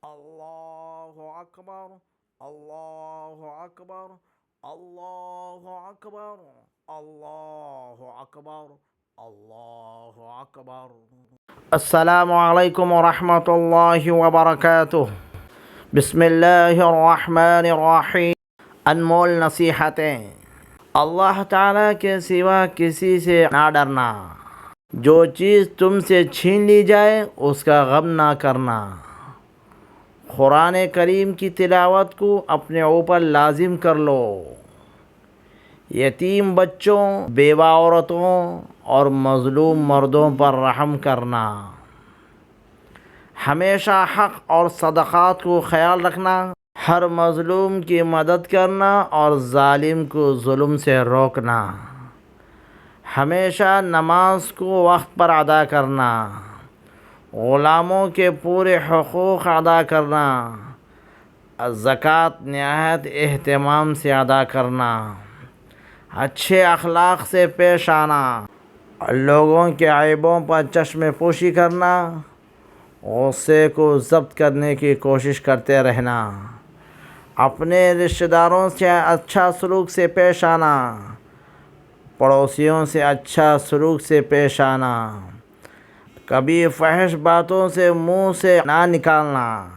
اللہ اکبر، اللہ اکبر، اللہ اکبر، اللہ اکبر، اللہ اکبر۔ السلام علیکم ورحمۃ اللہ وبرکاتہ۔ بسم اللہ الرحمن الرحیم۔ انمول نصیحتیں۔ اللہ تعالیٰ کے سوا کسی سے نہ ڈرنا۔ جو چیز تم سے چھین لی جائے اس کا غم نہ کرنا۔ قرآن کریم کی تلاوت کو اپنے اوپر لازم کر لو۔ یتیم بچوں، بیوہ عورتوں اور مظلوم مردوں پر رحم کرنا۔ ہمیشہ حق اور صدقات کو خیال رکھنا۔ ہر مظلوم کی مدد کرنا اور ظالم کو ظلم سے روکنا۔ ہمیشہ نماز کو وقت پر ادا کرنا۔ غلاموں کے پورے حقوق ادا کرنا۔ زکوٰۃ نہایت اہتمام سے ادا کرنا۔ اچھے اخلاق سے پیش آنا۔ لوگوں کے عیبوں پر چشم پوشی کرنا۔ غصے کو ضبط کرنے کی کوشش کرتے رہنا۔ اپنے رشتہ داروں سے اچھا سلوک سے پیش آنا۔ پڑوسیوں سے اچھا سلوک سے پیش آنا۔ کبھی فحش باتوں سے منہ سے نہ نکالنا۔